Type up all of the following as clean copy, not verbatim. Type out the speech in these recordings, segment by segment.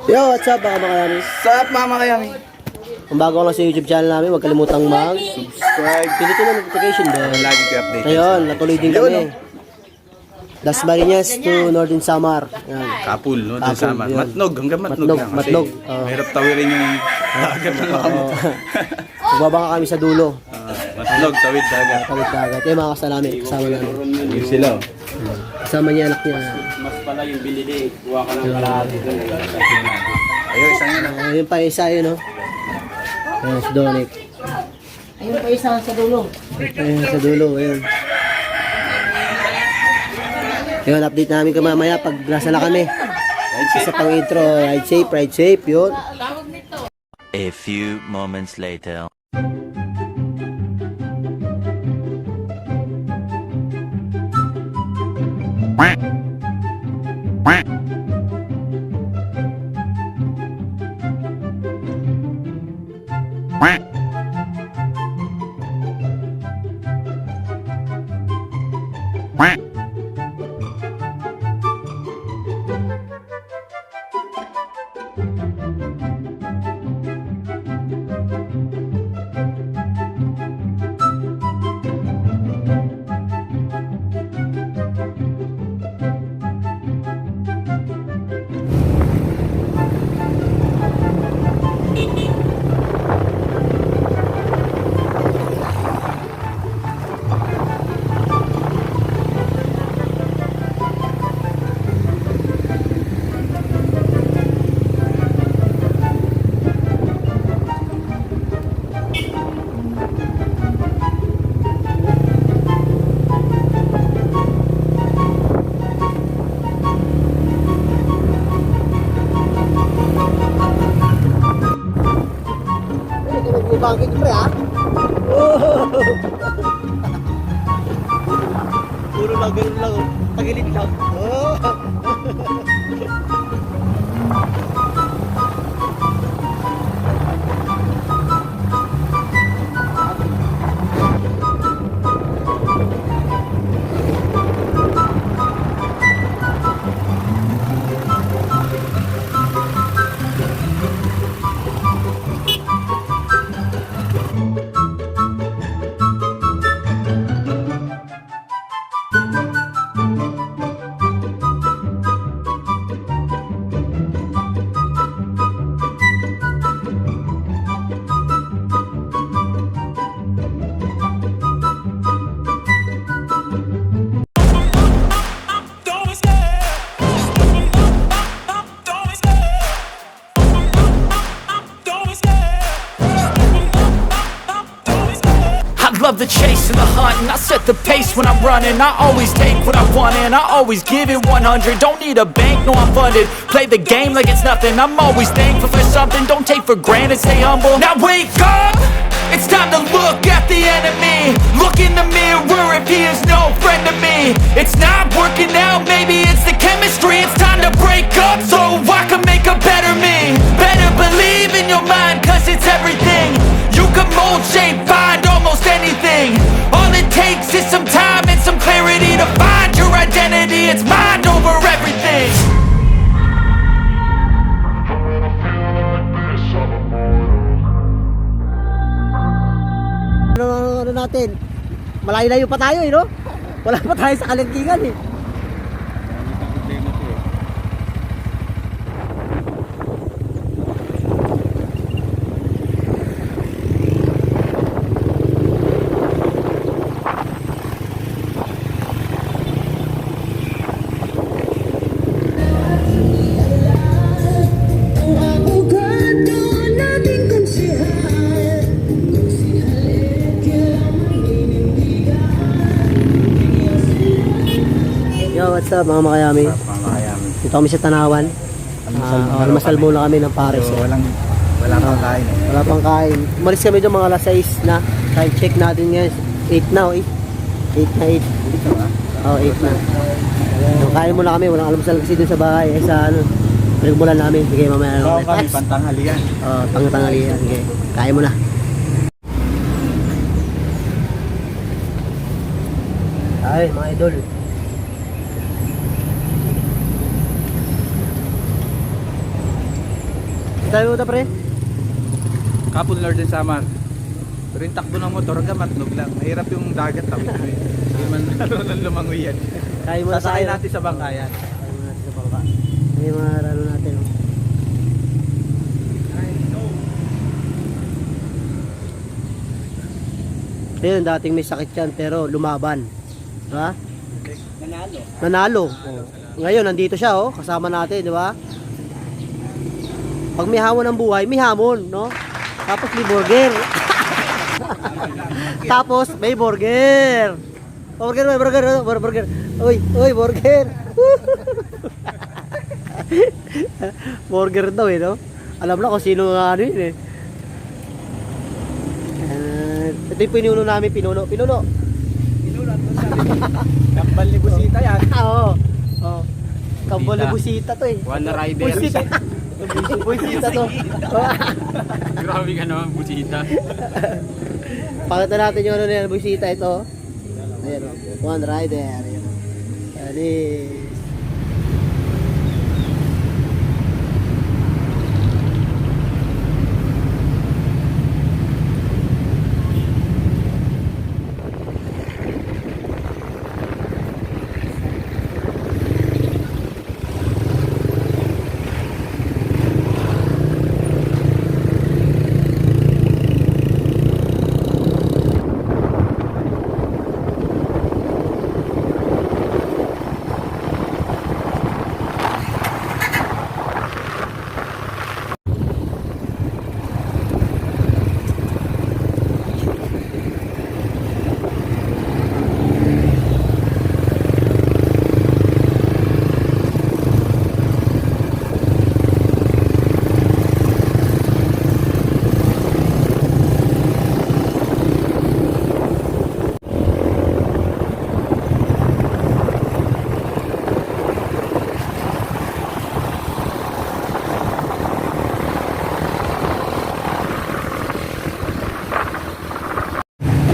Yo, what's up mga makayami? Sup mga makayami? Kung bago ka lang sa YouTube channel namin, huwag kalimutang Subscribe. Pindutin na notification bell. Lagi kayo updated. Ayun, natuloy din kami. Das Marinas to Northern Samar. Yan. Kapul, no? Doon Kapul, sa yun. Matnog, hanggang matnog Matnog, lang. Kasi matnog. Oo. mahirap tawirin yung dagat ng makamot. Magbabaka kami sa dulo. Matnog, tawid dagat. Tawid dagat. Yung mga kasama namin. Yun sila. Kasama niya, anak niya. Mas pala yung bilili, kuha ka ng kalahati doon. Ayun, isang yun. Yun pa isa yun, no? Ayun, si Donic. Ayun pa isa sa dulo. Ayun, sa dulo, ayun. Ayun, update namin ka mamaya pag nasa na kami. Isa pang intro, ride safe, yun. A few moments later. Bangkit pre ha? Puro lang, ganun lang. Tagilid lang. I love the chase and the hunt, and I set the pace when I'm running. I always take what I want and I always give it 100. Don't need a bank, no I'm funded. Play the game like it's nothing. I'm always thankful for something. Don't take for granted, stay humble. Now wake up! It's time to look at the enemy. Look in the mirror if he is no friend to me. It's not working out, maybe it's the chemistry. It's time to break up so I can make a better me. Better believe in your mind, cause it's everything. You can mold, shape, find almost anything. All it takes is some time and some clarity to find your identity. It's mind over everything. Ano natin? Malayo-layo pa tayo no? Wala pa tayo sa kalangkingan Yo, what's up mga makayami? Mga makayami. Dito kami sa Tanawan. Almasal muna kami ng Paris. So, wala pang kain. Wala pang kain. Umalis kami doon mga alas 6 na. Time check natin ngayon. 8 na, 8. 8 na, 8. Oo, 8 na. So, kain muna kami. Walang almasal kasi doon sa bahay. Sa ano, pinagmulan namin. Sige, mamaya. So, kami pantanghalian. Oo, pangatanghalian. Sige, kain muna. Ay, mga idol. Sabi mo ta pre? Kapon Lord and Samar. Pero yung takbo ng motor, gamatnog lang. Mahirap yung dagat tawid mo eh. Hindi man marunong lumangoy yan. Kaya mo na Sasakay tayo. natin sa bangkayan. Kaya mo natin sa bangka. Kaya mga ano natin. Oh. Ayun, dating may sakit yan pero lumaban. Diba? Nanalo. Oh. Ngayon, nandito siya, oh. Kasama natin, di ba? Pag may hamon ng buhay, may hamon, no? Tapos may burger. Tapos may burger. Burger, may burger, burger. Uy, burger. Burger daw eh, no? Alam na kung sino nga ano yun eh. Ito yung pinuno namin, pinuno. Kambal ni Busita yan. Oo. Oh. Kambol na busita to eh. One rider. Busita. Busita to. Grabe ka naman, busita. Pakita natin yung ano na yan, busita ito. Ayan o. One rider. Ayan o. Ayan.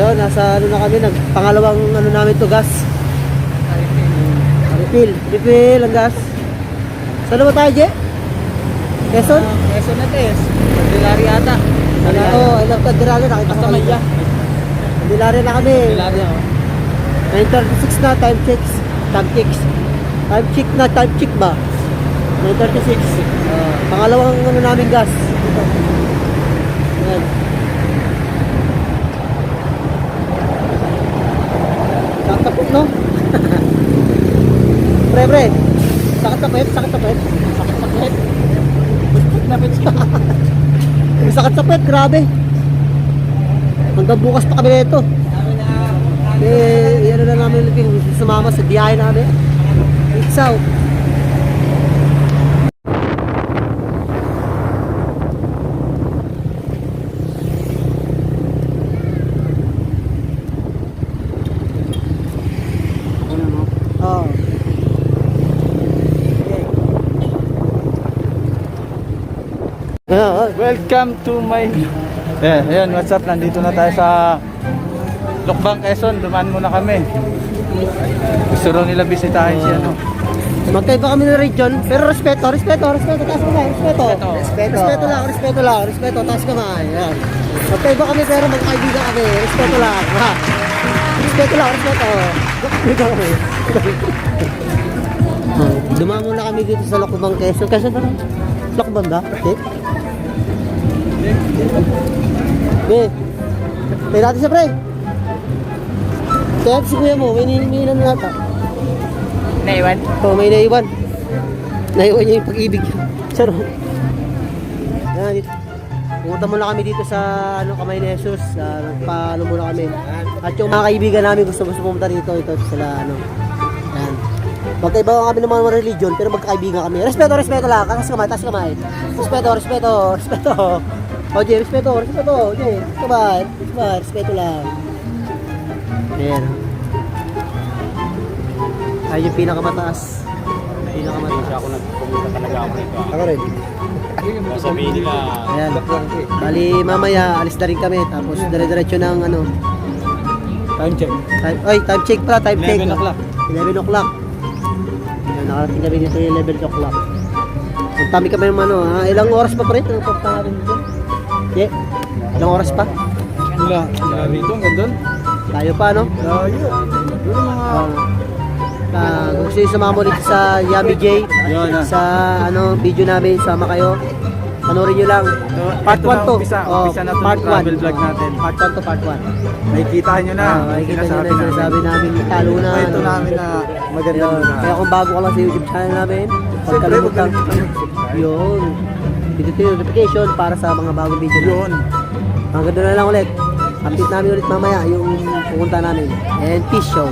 Yun, nasa ano na kami, pangalawang ano namin to gas. Refill ang gas. Saan ba tayo, Je? Quezon? Quezon na test. Dilari ata. Oo, I love Dilari, nakita ko kanina. Dilari na kami. Dilari ako. 9:36 na, time checks. Time check ba? 9:36. Pangalawang ano namin gas. Dito. Ayan. Sakit no? Pre. Sakit sa pet. May sakit sa pet, grabe. Hanggang bukas pa kami nito. Ano na namin sumama sa biyahe namin. It's out. Oh. Welcome to my... Ayan, what's up? Nandito na tayo sa Lukbang, Quezon. Dumaan muna kami. Gusto raw nila bisitahin si ano. Magkaiba kami ng region, pero respeto, taas kamay, respeto lang, taas kamay, yan. Magkaiba kami pero magkaibigan kami, respeto lang, ha. Respeto. Dumamo na kami dito sa Lukbang, Quezon. Quezon ba? Lukbang ba? Tayo natin siya, pre. Tayo natin si kuya mo, may iniinan na nata. Naiwan? Oo, may naiwan. Naiwan niya yung pag-ibig. Charo. Yan, dito. Pumunta muna kami dito sa Kamay ni Jesus. Nagpaano muna kami. At yung mga kaibigan namin gusto pumunta dito. Ito sila Yan. Magkaiba kami ng mga religion pero magkakaibigan kami. Respeto lang. Taas kamay. Respeto. O, Jay, respeto. Jay, kamay. Respeto lang. Ayan. Ay, yung pinakamataas. Hindi ako nagpumunta talaga ako nito. Ako rin. Sabihin nila, Ayan. Bali, mamaya, alis na rin kami. Tapos, dire-diretso ng Time check. time check pala. 11 o'clock. 11 o'clock. Ayan, nakarating kami dito yung 11 o'clock. Magtami kami ng ano, ha? Ilang oras pa pre? Ano pa natin dito? Yeah. Ilang oras pa? Wala. Dito, ang gandun. Tayo pa, no? Layo. Doon mga... Kung gusto nyo sumama ulit sa Yummy J, Yun, ah. sa ano, video namin, sama kayo. Panoorin nyo lang. Part ito 1 na, to. umpisa na to Part yung travel 1. vlog natin. Part 1 to part 1. Nakikita nyo na. Makikita nyo na Sinasabi yung sinasabi namin, talo na. Kwento namin na maganda Yun. muna. Kaya kung bago ka lang sa YouTube channel namin, Siyempre, pagkalimutan. mag-subscribe. Yun. Pindutin yung notification para sa mga bagong video. Yun. Hanggang doon na lang ulit. Update namin ulit mamaya yung pupunta namin. And peace show.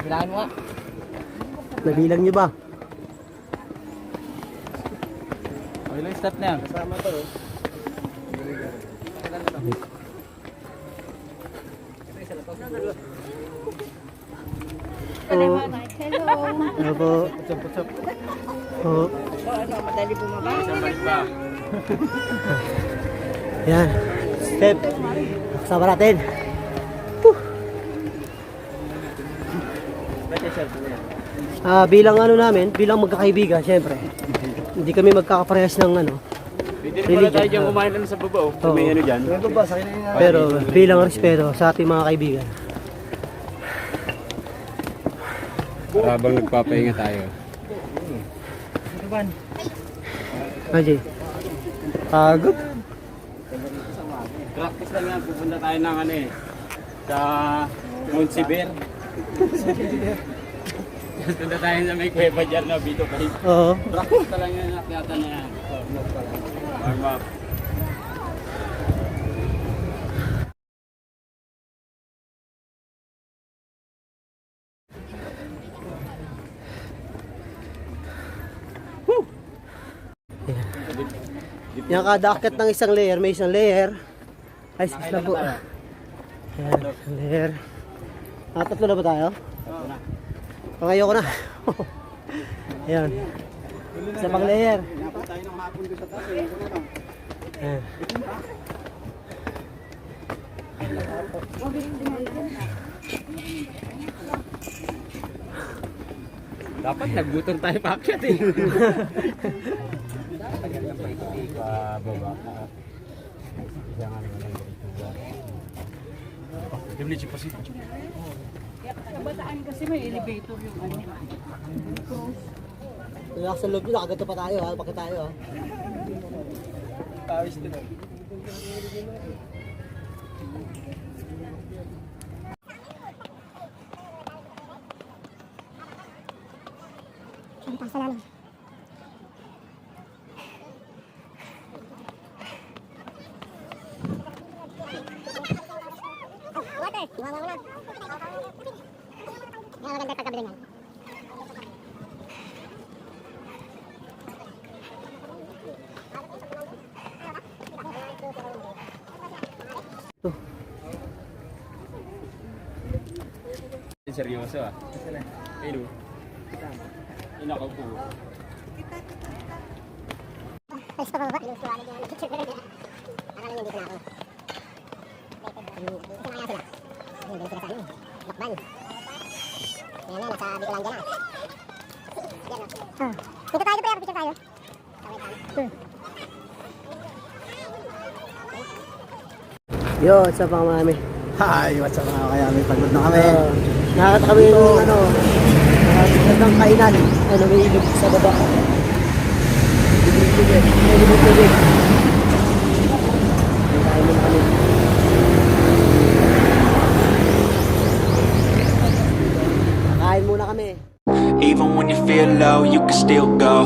Bilangin mo nga. Nabilang nyo ba? Ilang step na yan? Kasama to. Hello. Hello. Hello po. Oo. Madali bumaba. Yan. Step. Kasama natin. Bilang ano namin, bilang magkakaibigan, syempre. Hindi kami magkakaparehas ng ano. Pwede rin pala tayo dyan kumain lang sa baba. Oo. May ano dyan. Pero bilang respeto sa ating mga kaibigan. Habang nagpapahinga tayo. Ajay. Pagod. Practice lang yan. Pupunta tayo ng ano eh. Sa Mount Siber. Punta tayo sa may kuweba dyan na Bito Cave. Oo. Practice lang yan. Nakyatan na yan. Warm up. Yan kada akit ng isang layer, may isang layer. Ay, sis lang po. Yan, isang layer. Tatlo na ba tayo? Pang ayoko na. Ayan. Isa pang layer. Ayan. Dapat nagbuton tayo paakyat eh. Kabataan kasi may elevator yung ano. Relax sa loob nyo, nakaganto pa tayo ha. Bakit tayo ha? Seryoso ah. Pero, inakaw po. Yo, what's up mga mami? Hi, what's up mga kaya may pagod na kami. Nakakata kami yung ano, ng kainan. Ano, may ilog sa baba. May ilog. Kain muna kami. Kain muna kami. Even when you feel low, you can still go.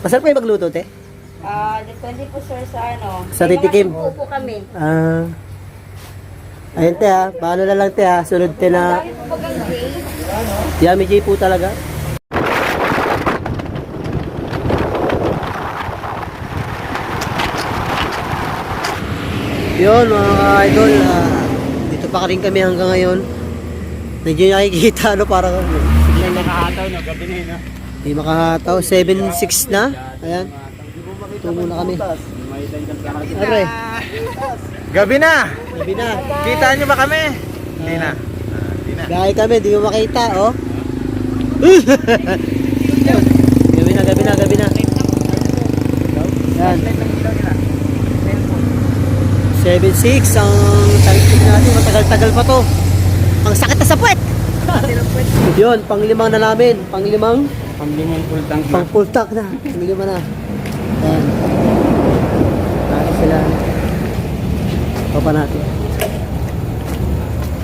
Masarap kayo magluto, te? Depende po sir sa ano. Sa May mga titikim. subo po kami. Ayun, te ha. Paano na lang, te ha. Sunod, te na. Dahil po bagang day. Yummy J po talaga. Yun mga idol, dito pa rin kami hanggang ngayon. Medyo nakikita ano parang Biglang nakahataw na gabi na yun. No? hindi makahataw. 7-6 na. Ayan. Ito muna kami. Aray, Gabi na! gabi na. Kita nyo ba kami? Hindi na. Gaya kami, di mo makita, oh. Gabi na, gabi na, gabi na. Yan. 7-6 ang tangkik natin. Matagal-tagal pa to. Ang sakit na sa puwet. Yun, panglimang na namin. Panglimang Panglimang full tank na. pang full tank na. Panglima na. Yan. Natin sila. Papa natin.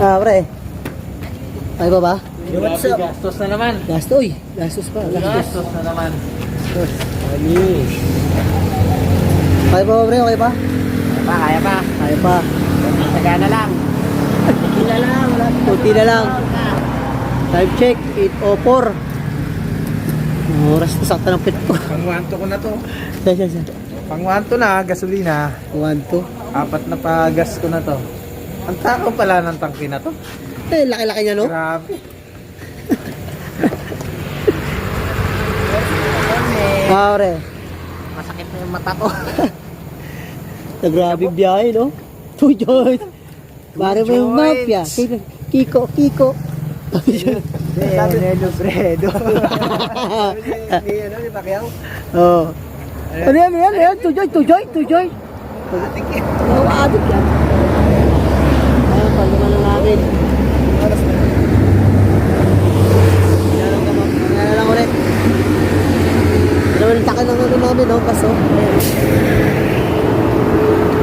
Pre. Ay ba ba? What's up? Gastos na naman. Gasto, uy. Gastos pa. Gastos. na naman. Gastos. Anis. Kaya ba, pre? Okay pa? Kaya pa. Kaya pa. Taga na lang. Kunti na lang. Wala. Kunti na lang. Time check. 8:04. Oras na sakta ng pit ko. Pangwanto ko na to. Siya. Pangwanto na, gasolina. 1-2. 4 na pagas ko na to. Ang takaw pala ng tangke na to. Eh, laki-laki niya, no? Grabe. Pare. Masakit na yung mata ko. Grabe biyahe, no? 2 joints. Pare mo yung mafia. Kiko. Nelo Bredo. Ano, di Pacquiao? Oo. Ano yan? 2 joint. Oo, adik yan. Ayun, paglaman na namin. Yan lang ulit. Ito naman yung taka ng ano namin, no? Paso. Ayan.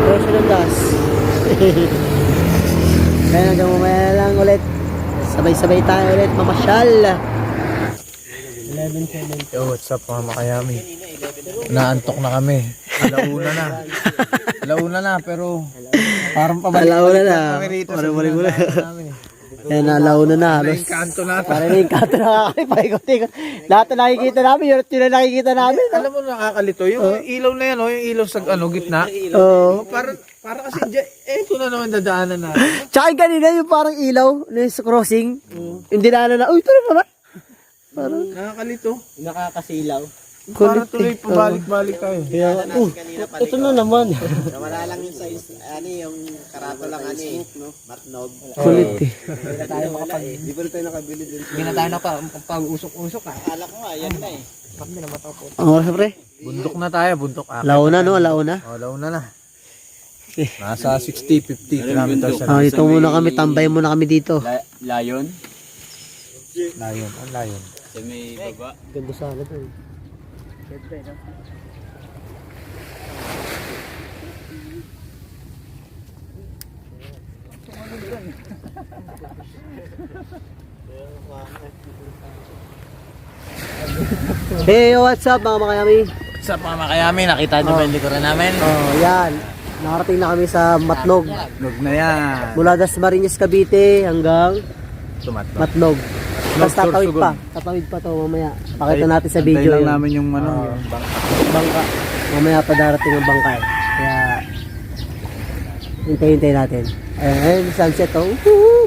Presyo ng gas. Kaya hanggang mamaya lang ulit. Sabay-sabay tayo ulit, mamasyal. 11:07. Yo, what's up mga makayami? Naantok na kami. Alauna na pero parang pabalik. Alauna na. Kami rito sa Parang balik mo na. dinadaanan namin. Ayan, alauna na. Halos. Kanto na. Parang may kanto na kami. Paikot-ikot. Lahat na nakikita namin. Yun na nakikita namin. Alam mo nakakalito, yung ilaw na yan, yung ilaw sa gitna. Oo. Para kasi ito na naman dadaanan natin. Tsaka yung kanina yung parang ilaw na sa crossing. Yung dinaanan na. Uy, ito na naman. Parang Nakakalito. Nakakasilaw. Para tuloy pabalik-balik tayo. kaya, ito na naman. Wala lang yung size, yung karato lang matnog. Kulit eh. Hindi na tayo makapag... Di ba na tayo nakabili din? Hindi na tayo nakapag-usok-usok Akala ko nga, yan na eh. Kami na matapos. Ang oras pre. Bundok na tayo, bundok. Launa no, launa. Launa na. Nasa 60-50 kilometers. Dito muna kami, tambay muna kami dito. Lion. Layon, ang layon. Sa may baba. Ganda sana to. Hey, what's up mga makayami? Sa mga makayami, nakita niyo ba yung likuran namin? Oh, yan. Nakarating na kami sa Matnog. Nog na yan. Mula Dasmariñas, Cavite hanggang Tumatlo. Matnog. Tapos tatawid Sorsogon. pa. Tatawid pa to mamaya. Pakita natin sa video Antay lang yun. namin yung yung Bangka. Mamaya pa darating ang bangka eh. Kaya hintay natin. Ayun, sunset oh.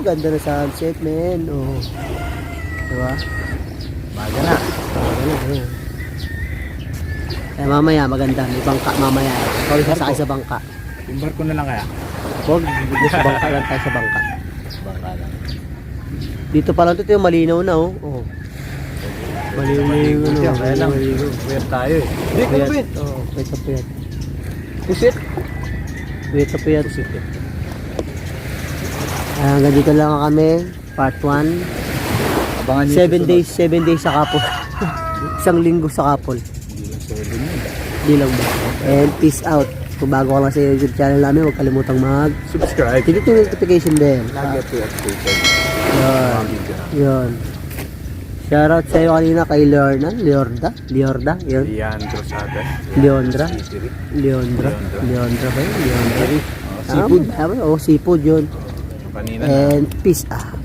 Ganda na sunset, man. Oh. Diba? Baga na. Ayun. Kaya mamaya maganda. May bangka mamaya. Kawin sasakay sa bangka. Yung barko na lang kaya? Huwag, bigla sa bangka lang tayo sa bangka. Bangka lang. Dito pa lang ito yung malinaw na oh. Oh. Malinaw na yung ano. Kaya lang. malinaw. Weird tayo eh. Puyat. Oo, puyat na puyat. Pusit. Puyat na puyat. Pusit eh. Hanggang dito lang kami. Part 1. Abangan nyo 7 days sa Kapol. Isang linggo sa Kapol. Di lang ba? And peace out. Kung bago ka lang sa YouTube channel namin, huwag kalimutang Subscribe. hit yung notification din. Lagi updated. Yun. Shoutout sa iyo kanina kay Liorda, yun. Leandro Sagas. Leondra ba yun? Leondra. Seafood. Seafood yun. Kanina And peace out.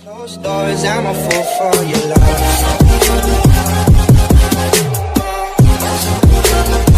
Closed doors, I'm a fool for your love.